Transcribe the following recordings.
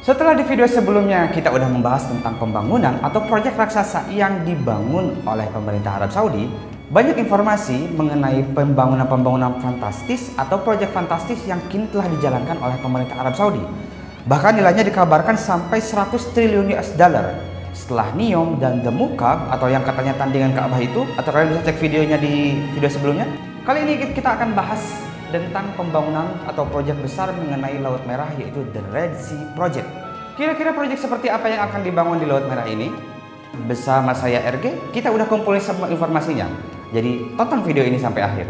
Setelah di video sebelumnya kita udah membahas tentang pembangunan atau proyek raksasa yang dibangun oleh pemerintah Arab Saudi, banyak informasi mengenai pembangunan fantastis atau proyek fantastis yang kini telah dijalankan oleh pemerintah Arab Saudi. Bahkan nilainya dikabarkan sampai 100 triliun US dollar. Setelah NEOM dan The Mukab atau yang katanya tandingan Ka'bah itu, atau kalian bisa cek videonya di video sebelumnya. Kali ini kita akan bahas tentang pembangunan atau proyek besar mengenai Laut Merah, yaitu The Red Sea Project. Kira-kira proyek seperti apa yang akan dibangun di Laut Merah ini? Bersama saya RG, kita udah kumpulin semua informasinya. Jadi tonton video ini sampai akhir.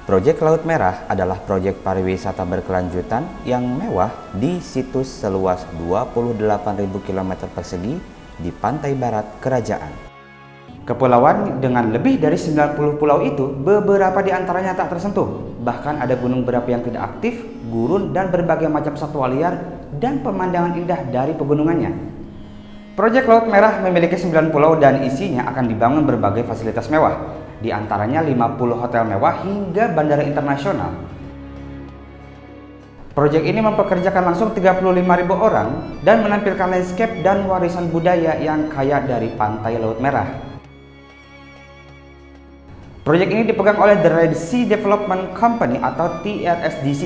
Proyek Laut Merah adalah proyek pariwisata berkelanjutan yang mewah di situs seluas 28.000 km persegi di pantai barat kerajaan. Kepulauan dengan lebih dari 90 pulau itu, beberapa di antaranya tak tersentuh. Bahkan ada gunung berapi yang tidak aktif, gurun, dan berbagai macam satwa liar dan pemandangan indah dari pegunungannya. Proyek Laut Merah memiliki 9 pulau dan isinya akan dibangun berbagai fasilitas mewah. Di antaranya 50 hotel mewah hingga bandara internasional. Proyek ini mempekerjakan langsung 35.000 orang dan menampilkan landscape dan warisan budaya yang kaya dari pantai Laut Merah. Proyek ini dipegang oleh The Red Sea Development Company atau TRSDC.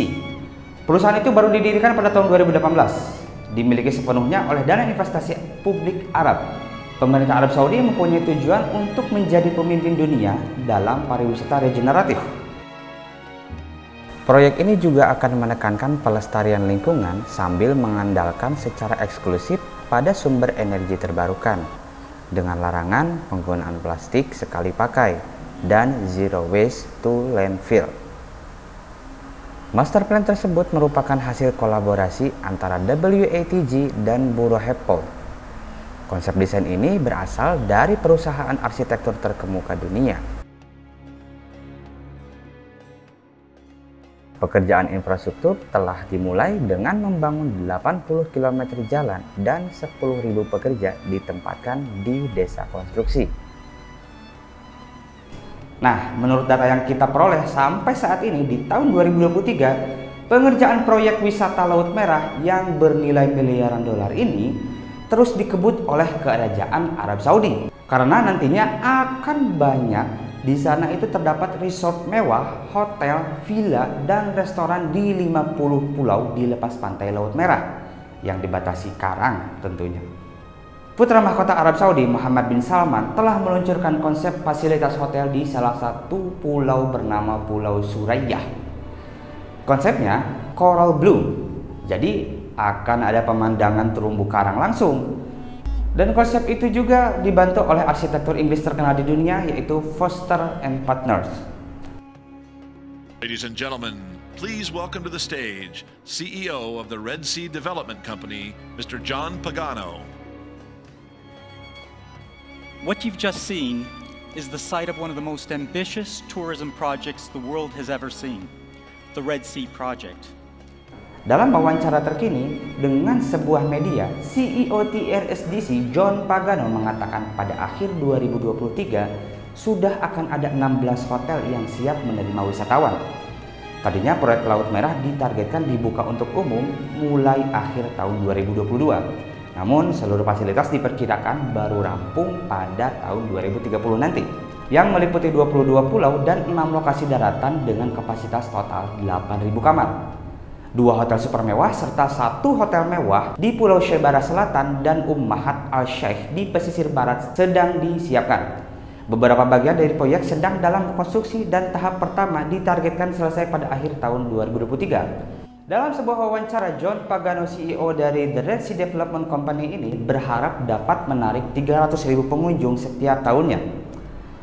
Perusahaan itu baru didirikan pada tahun 2018, dimiliki sepenuhnya oleh dana investasi publik Arab. Pemerintah Arab Saudi mempunyai tujuan untuk menjadi pemimpin dunia dalam pariwisata regeneratif. Proyek ini juga akan menekankan pelestarian lingkungan sambil mengandalkan secara eksklusif pada sumber energi terbarukan dengan larangan penggunaan plastik sekali pakai dan zero waste to landfill. Master plan tersebut merupakan hasil kolaborasi antara WATG dan Bureau Happold. Konsep desain ini berasal dari perusahaan arsitektur terkemuka dunia. Pekerjaan infrastruktur telah dimulai dengan membangun 80 km jalan dan 10.000 pekerja ditempatkan di desa konstruksi. Nah, menurut data yang kita peroleh sampai saat ini di tahun 2023, pengerjaan proyek wisata Laut Merah yang bernilai miliaran dolar ini terus dikebut oleh kerajaan Arab Saudi. Karena nantinya akan banyak di sana itu terdapat resort mewah, hotel, villa, dan restoran di 50 pulau di lepas pantai Laut Merah yang dibatasi karang tentunya. Putra mahkota Arab Saudi Muhammad bin Salman telah meluncurkan konsep fasilitas hotel di salah satu pulau bernama Pulau Surayah. Konsepnya Coral Blue. Jadi akan ada pemandangan terumbu karang langsung. Dan konsep itu juga dibantu oleh arsitektur Inggris terkenal di dunia, yaitu Foster and Partners. Ladies and gentlemen, please welcome to the stage CEO of the Red Sea Development Company, Mr. John Pagano. What you've just seen is the site of one of the most ambitious tourism projects the world has ever seen, the Red Sea Project. Dalam wawancara terkini dengan sebuah media, CEO TRSDC John Pagano mengatakan pada akhir 2023 sudah akan ada 16 hotel yang siap menerima wisatawan. Tadinya proyek Laut Merah ditargetkan dibuka untuk umum mulai akhir tahun 2022. Namun seluruh fasilitas diperkirakan baru rampung pada tahun 2030 nanti, yang meliputi 22 pulau dan 6 lokasi daratan dengan kapasitas total 8.000 kamar. 2 hotel super mewah serta 1 hotel mewah di Pulau Shebara Selatan dan Ummahat Al-Sheikh di pesisir barat sedang disiapkan. Beberapa bagian dari proyek sedang dalam konstruksi dan tahap pertama ditargetkan selesai pada akhir tahun 2023. Dalam sebuah wawancara, John Pagano, CEO dari The Red Sea Development Company ini berharap dapat menarik 300.000 pengunjung setiap tahunnya.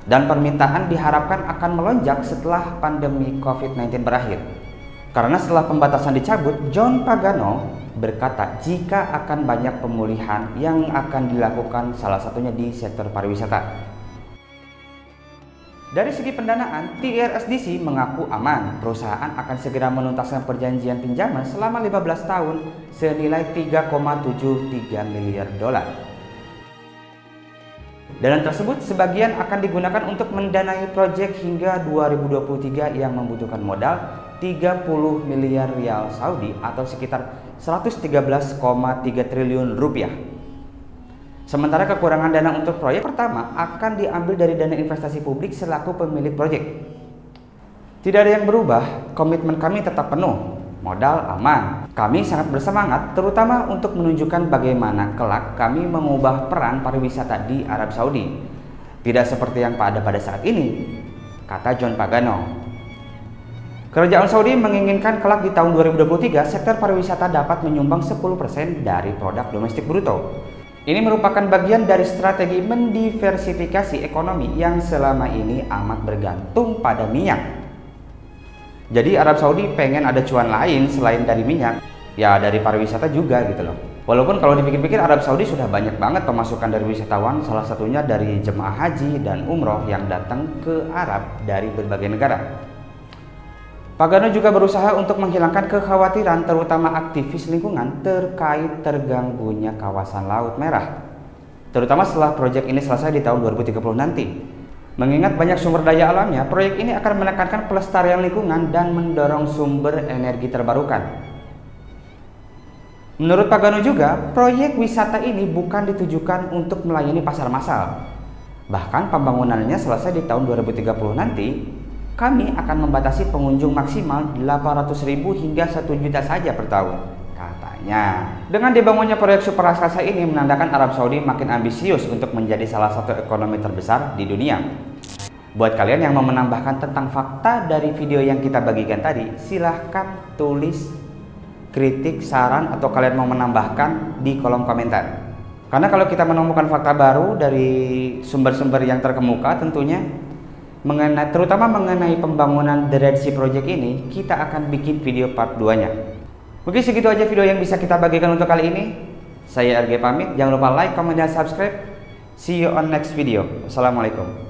Dan permintaan diharapkan akan melonjak setelah pandemi COVID-19 berakhir. Karena setelah pembatasan dicabut, John Pagano berkata jika akan banyak pemulihan yang akan dilakukan, salah satunya di sektor pariwisata. Dari segi pendanaan, TRSDC mengaku aman. Perusahaan akan segera menuntaskan perjanjian pinjaman selama 15 tahun senilai 3,73 miliar dolar. Dana tersebut sebagian akan digunakan untuk mendanai proyek hingga 2023 yang membutuhkan modal 30 miliar rial Saudi atau sekitar 113,3 triliun rupiah. Sementara kekurangan dana untuk proyek pertama akan diambil dari dana investasi publik selaku pemilik proyek. Tidak ada yang berubah, komitmen kami tetap penuh, modal aman. Kami sangat bersemangat terutama untuk menunjukkan bagaimana kelak kami mengubah peran pariwisata di Arab Saudi. Tidak seperti yang pada saat ini, kata John Pagano. Kerajaan Saudi menginginkan kelak di tahun 2023 sektor pariwisata dapat menyumbang 10% dari produk domestik bruto. Ini merupakan bagian dari strategi mendiversifikasi ekonomi yang selama ini amat bergantung pada minyak. Jadi Arab Saudi pengen ada cuan lain selain dari minyak, ya dari pariwisata juga gitu loh. Walaupun kalau dipikir-pikir Arab Saudi sudah banyak banget pemasukan dari wisatawan, salah satunya dari jemaah haji dan umroh yang datang ke Arab dari berbagai negara. Pagano juga berusaha untuk menghilangkan kekhawatiran terutama aktivis lingkungan terkait terganggunya kawasan Laut Merah, terutama setelah proyek ini selesai di tahun 2030 nanti. Mengingat banyak sumber daya alamnya, proyek ini akan menekankan pelestarian lingkungan dan mendorong sumber energi terbarukan. Menurut Pagano juga, proyek wisata ini bukan ditujukan untuk melayani pasar massal. Bahkan pembangunannya selesai di tahun 2030 nanti, kami akan membatasi pengunjung maksimal 800.000 hingga 1 juta saja per tahun, katanya. Dengan dibangunnya proyek super raksasa ini menandakan Arab Saudi makin ambisius untuk menjadi salah satu ekonomi terbesar di dunia. Buat kalian yang mau menambahkan tentang fakta dari video yang kita bagikan tadi, silahkan tulis kritik, saran, atau kalian mau menambahkan di kolom komentar. Karena kalau kita menemukan fakta baru dari sumber-sumber yang terkemuka tentunya, terutama mengenai pembangunan The Red Sea Project ini, kita akan bikin video part 2-nya. Oke, segitu aja video yang bisa kita bagikan untuk kali ini. Saya RG pamit, jangan lupa like, comment, dan subscribe. See you on next video. Assalamualaikum.